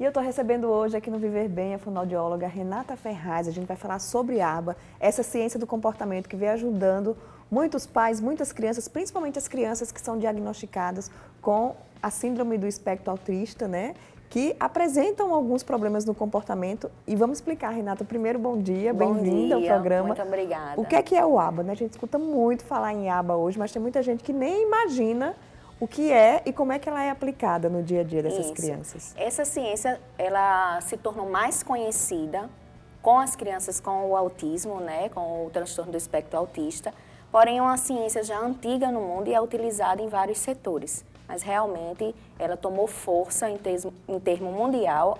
E eu estou recebendo hoje aqui no Viver Bem a fonoaudióloga Renata Ferraz. A gente vai falar sobre aba, essa ciência do comportamento que vem ajudando muitos pais, muitas crianças, principalmente as crianças que são diagnosticadas com a síndrome do espectro autista, né? Que apresentam alguns problemas no comportamento. E vamos explicar, Renata. Primeiro, bom dia, bem-vinda ao programa. Muito obrigada. O que é o aba, né? A gente escuta muito falar em aba hoje, mas tem muita gente que nem imagina o que é e como é que ela é aplicada no dia a dia dessas crianças. Essa ciência, ela se tornou mais conhecida com as crianças com o autismo, né, com o transtorno do espectro autista, porém é uma ciência já antiga no mundo e é utilizada em vários setores, mas realmente ela tomou força em termo mundial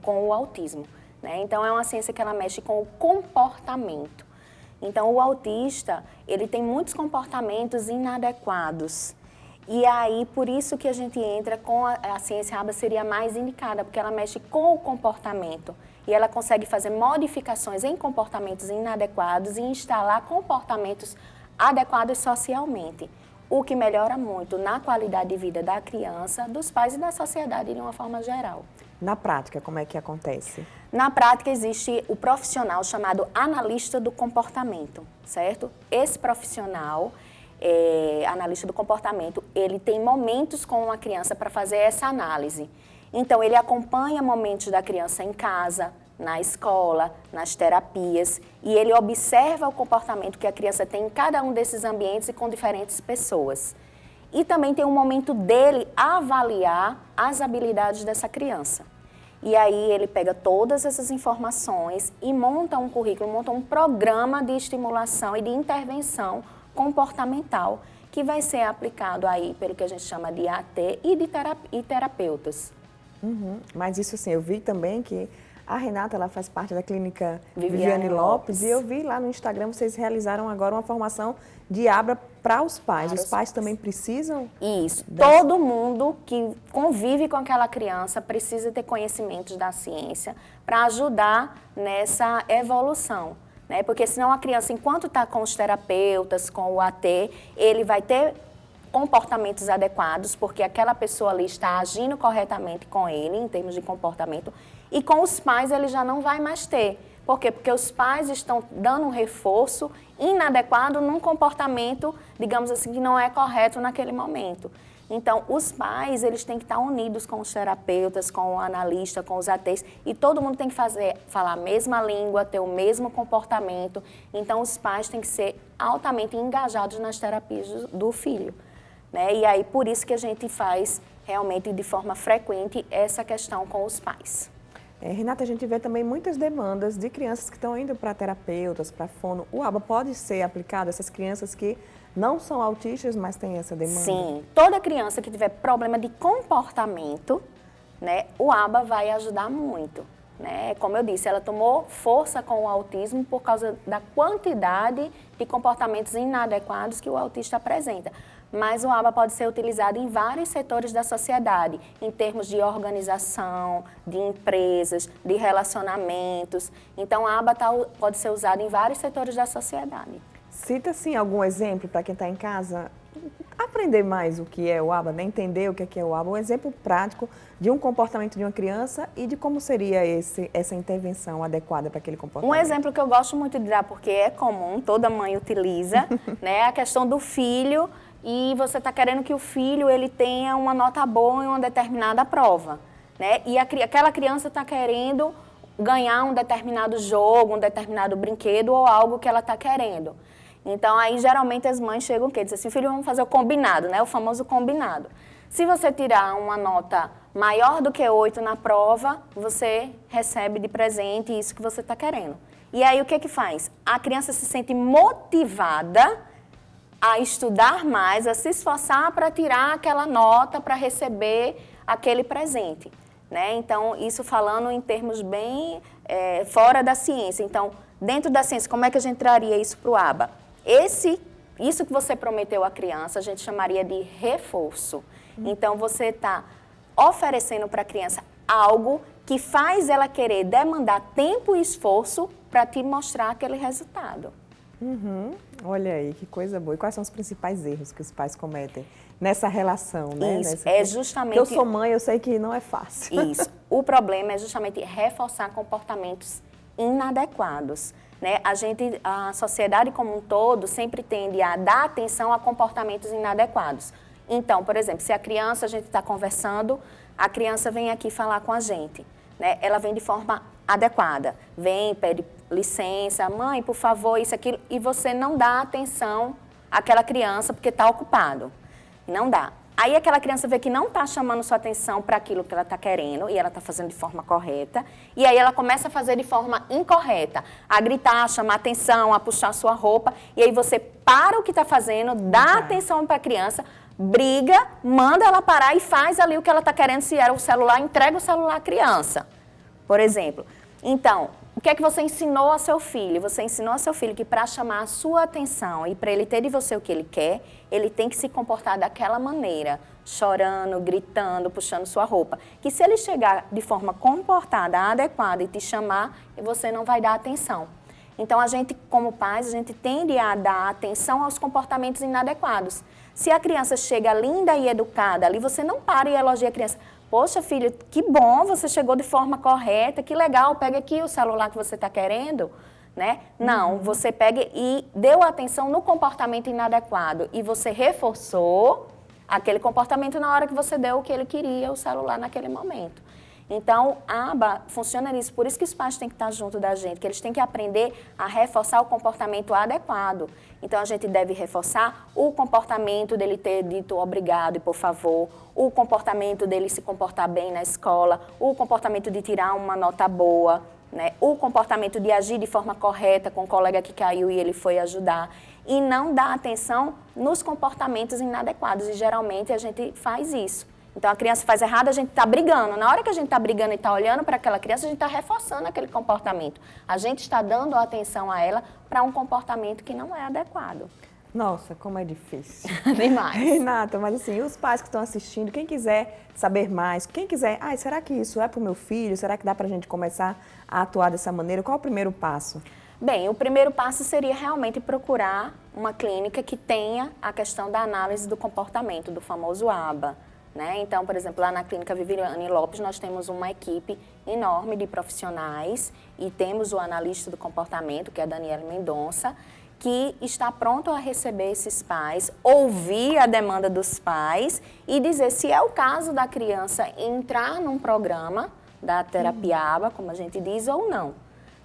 com o autismo, né? Então é uma ciência que ela mexe com o comportamento. Então o autista, ele tem muitos comportamentos inadequados. E aí, por isso que a gente entra com a ciência aba seria mais indicada, porque ela mexe com o comportamento e ela consegue fazer modificações em comportamentos inadequados e instalar comportamentos adequados socialmente, o que melhora muito na qualidade de vida da criança, dos pais e da sociedade de uma forma geral. Na prática, como é que acontece? Na prática, existe o profissional chamado analista do comportamento, certo? Esse profissional analista do comportamento, ele tem momentos com a criança para fazer essa análise. Então, ele acompanha momentos da criança em casa, na escola, nas terapias, e ele observa o comportamento que a criança tem em cada um desses ambientes e com diferentes pessoas. E também tem um momento dele avaliar as habilidades dessa criança. E aí ele pega todas essas informações e monta um currículo, monta um programa de estimulação e de intervenção comportamental, que vai ser aplicado aí pelo que a gente chama de AT e terapeutas. Mas isso assim, eu vi também que a Renata, ela faz parte da clínica Viviane Lopes, e eu vi lá no Instagram, vocês realizaram agora uma formação de aba para os pais. Os pais também precisam? Isso. Todo mundo que convive com aquela criança precisa ter conhecimentos da ciência para ajudar nessa evolução. Né? Porque senão a criança, enquanto está com os terapeutas, com o AT, ele vai ter comportamentos adequados, porque aquela pessoa ali está agindo corretamente com ele, em termos de comportamento, e com os pais ele já não vai mais ter. Por quê? Porque os pais estão dando um reforço inadequado num comportamento, digamos assim, que não é correto naquele momento. Então, os pais, eles têm que estar unidos com os terapeutas, com o analista, com os ATs, e todo mundo tem que falar a mesma língua, ter o mesmo comportamento. Então, os pais têm que ser altamente engajados nas terapias do filho. Né? E aí, por isso que a gente faz realmente de forma frequente essa questão com os pais. Renata, a gente vê também muitas demandas de crianças que estão indo para terapeutas, para fono. O aba pode ser aplicado a essas crianças que não são autistas, mas têm essa demanda? Sim, toda criança que tiver problema de comportamento, né, o aba vai ajudar muito. Né? Como eu disse, ela tomou força com o autismo por causa da quantidade de comportamentos inadequados que o autista apresenta. Mas o aba pode ser utilizado em vários setores da sociedade, em termos de organização, de empresas, de relacionamentos. Então, a aba pode ser usada em vários setores da sociedade. Cita, sim, algum exemplo para quem está em casa aprender mais o que é o aba, né? Entender o que é o aba, um exemplo prático de um comportamento de uma criança e de como seria essa intervenção adequada para aquele comportamento. Um exemplo que eu gosto muito de dar, porque é comum, toda mãe utiliza, né? A questão do filho, e você está querendo que o filho ele tenha uma nota boa em uma determinada prova, né? E aquela criança está querendo ganhar um determinado jogo, um determinado brinquedo ou algo que ela está querendo. Então, aí, geralmente, as mães chegam e dizem assim, filho, vamos fazer o combinado, né? O famoso combinado. Se você tirar uma nota maior do que 8 na prova, você recebe de presente isso que você está querendo. E aí, o que que faz? A criança se sente motivada a estudar mais, a se esforçar para tirar aquela nota, para receber aquele presente. Né? Então, isso falando em termos bem fora da ciência. Então, dentro da ciência, como é que a gente traria isso para o aba? Isso que você prometeu à criança, a gente chamaria de reforço. Então, você está oferecendo para a criança algo que faz ela querer demandar tempo e esforço para te mostrar aquele resultado. Olha aí, que coisa boa. E quais são os principais erros que os pais cometem nessa relação, né? Isso, é justamente... Porque eu sou mãe, eu sei que não é fácil. Isso. o problema é justamente reforçar comportamentos inadequados. Né? A sociedade como um todo sempre tende a dar atenção a comportamentos inadequados. Então, por exemplo, se a criança, a gente está conversando, a criança vem aqui falar com a gente, né? Ela vem de forma adequada, vem, pede licença, mãe, por favor, isso, aquilo, e você não dá atenção àquela criança porque está ocupado. Não dá. Aí aquela criança vê que não está chamando sua atenção para aquilo que ela está querendo e ela está fazendo de forma correta. E aí ela começa a fazer de forma incorreta, a gritar, a chamar atenção, a puxar sua roupa. E aí você para o que está fazendo, dá atenção para a criança, briga, manda ela parar e faz ali o que ela está querendo. Se era o celular, entrega o celular à criança, por exemplo. Então, o que é que você ensinou ao seu filho? Você ensinou ao seu filho que para chamar a sua atenção e para ele ter de você o que ele quer, ele tem que se comportar daquela maneira, chorando, gritando, puxando sua roupa. Que se ele chegar de forma comportada, adequada e te chamar, você não vai dar atenção. Então, a gente, como pais, a gente tende a dar atenção aos comportamentos inadequados. Se a criança chega linda e educada ali, você não para e elogia a criança. Poxa, filho, que bom, você chegou de forma correta, que legal, pega aqui o celular que você está querendo, né? Não, você pega e deu atenção no comportamento inadequado e você reforçou aquele comportamento na hora que você deu o que ele queria, o celular naquele momento. Então, a aba funciona nisso, por isso que os pais têm que estar junto da gente, que eles têm que aprender a reforçar o comportamento adequado. Então, a gente deve reforçar o comportamento dele ter dito obrigado e por favor, o comportamento dele se comportar bem na escola, o comportamento de tirar uma nota boa, né? O comportamento de agir de forma correta com o colega que caiu e ele foi ajudar. E não dar atenção nos comportamentos inadequados, e geralmente a gente faz isso. Então, a criança faz errado, a gente está brigando. Na hora que a gente está brigando e está olhando para aquela criança, a gente está reforçando aquele comportamento. A gente está dando atenção a ela para um comportamento que não é adequado. Nossa, como é difícil. Demais. Renata, mas assim, os pais que estão assistindo, quem quiser saber mais, quem quiser, será que isso é para o meu filho? Será que dá para a gente começar a atuar dessa maneira? Qual é o primeiro passo? Bem, o primeiro passo seria realmente procurar uma clínica que tenha a questão da análise do comportamento, do famoso ABA. Né? Então, por exemplo, lá na Clínica Viviane Lopes, nós temos uma equipe enorme de profissionais e temos o analista do comportamento, que é a Daniela Mendonça, que está pronto a receber esses pais, ouvir a demanda dos pais e dizer se é o caso da criança entrar num programa da terapia ABA, como a gente diz, ou não.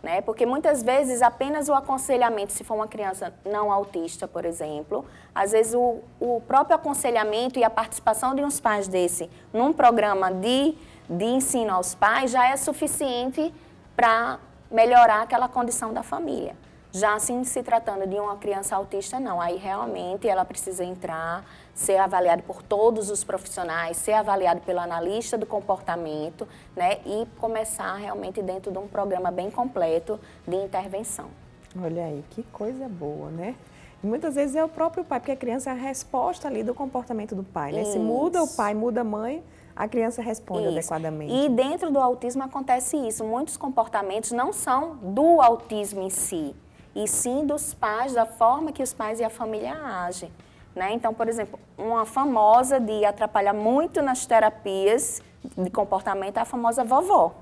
Né? Porque muitas vezes apenas o aconselhamento, se for uma criança não autista, por exemplo, às vezes o próprio aconselhamento e a participação de uns pais desse num programa de ensino aos pais já é suficiente para melhorar aquela condição da família. Já assim, se tratando de uma criança autista, não. Aí realmente ela precisa entrar, ser avaliada por todos os profissionais, ser avaliado pelo analista do comportamento, né? E começar realmente dentro de um programa bem completo de intervenção. Olha aí, que coisa boa, né? E muitas vezes é o próprio pai, porque a criança é a resposta ali do comportamento do pai, né? Se muda o pai, muda a mãe, a criança responde adequadamente. E dentro do autismo acontece isso. Muitos comportamentos não são do autismo em si, e sim dos pais, da forma que os pais e a família agem. Né? Então, por exemplo, uma famosa de atrapalhar muito nas terapias de comportamento é a famosa vovó.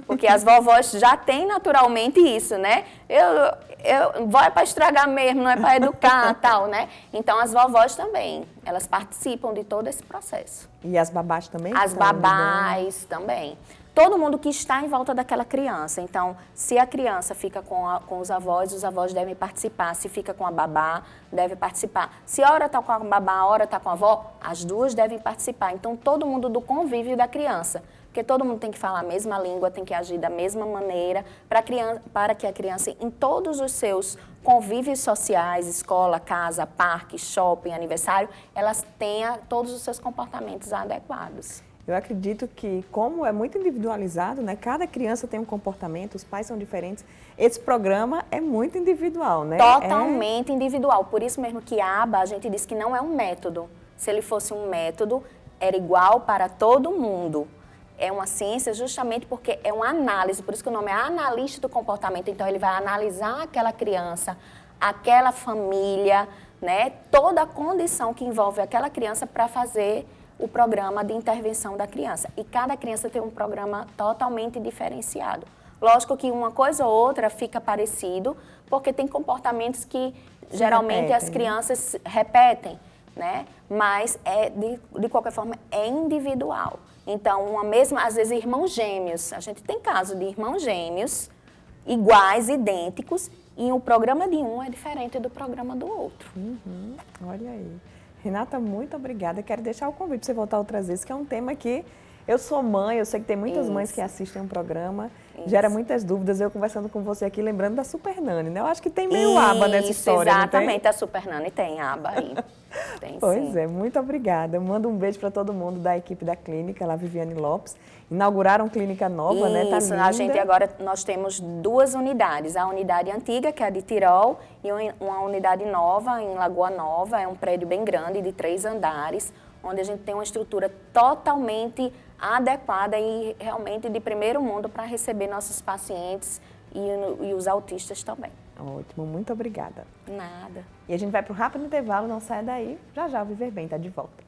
Porque as vovós já têm naturalmente isso, né? Vó é para estragar mesmo, não é para educar, tal, né? Então, as vovós também, elas participam de todo esse processo. E as babás também? As babás também. Todo mundo que está em volta daquela criança. Então, se a criança fica com os avós devem participar. Se fica com a babá, deve participar. Se a hora está com a babá, a hora está com a avó, as duas devem participar. Então, todo mundo do convívio da criança. Porque todo mundo tem que falar a mesma língua, tem que agir da mesma maneira, para que a criança, em todos os seus convívios sociais, escola, casa, parque, shopping, aniversário, elas tenham todos os seus comportamentos adequados. Eu acredito que, como é muito individualizado, né? Cada criança tem um comportamento, os pais são diferentes. Esse programa é muito individual, né? Totalmente individual. Por isso mesmo que a ABA, a gente diz que não é um método. Se ele fosse um método, era igual para todo mundo. É uma ciência justamente porque é uma análise, por isso que o nome é analista do comportamento. Então, ele vai analisar aquela criança, aquela família, né? Toda a condição que envolve aquela criança para fazer o programa de intervenção da criança. E cada criança tem um programa totalmente diferenciado. Lógico que uma coisa ou outra fica parecido, porque tem comportamentos que geralmente as crianças repetem, né? Mas de qualquer forma é individual. Então, às vezes irmãos gêmeos, a gente tem caso de irmãos gêmeos iguais, idênticos, e o programa de um é diferente do programa do outro. Olha aí. Renata, muito obrigada. Quero deixar o convite para você voltar outras vezes, que é um tema que eu sou mãe, eu sei que tem muitas mães que assistem um programa, gera muitas dúvidas. Eu conversando com você aqui, lembrando da Super Nani, né? Eu acho que tem meio aba nessa história, exatamente, não tem? a Super Nani tem aba aí. Tem, Pois sim. é, muito obrigada. Mando um beijo para todo mundo da equipe da clínica, lá Viviane Lopes. Inauguraram clínica nova, né? Tá linda. A gente agora, nós temos 2 unidades. A unidade antiga, que é a de Tirol, e uma unidade nova em Lagoa Nova. É um prédio bem grande, de 3 andares, onde a gente tem uma estrutura totalmente adequada e realmente de primeiro mundo para receber nossos pacientes e os autistas também. Ótimo, muito obrigada. Nada. E a gente vai para o rápido intervalo, não saia daí. Já já o Viver Bem está de volta.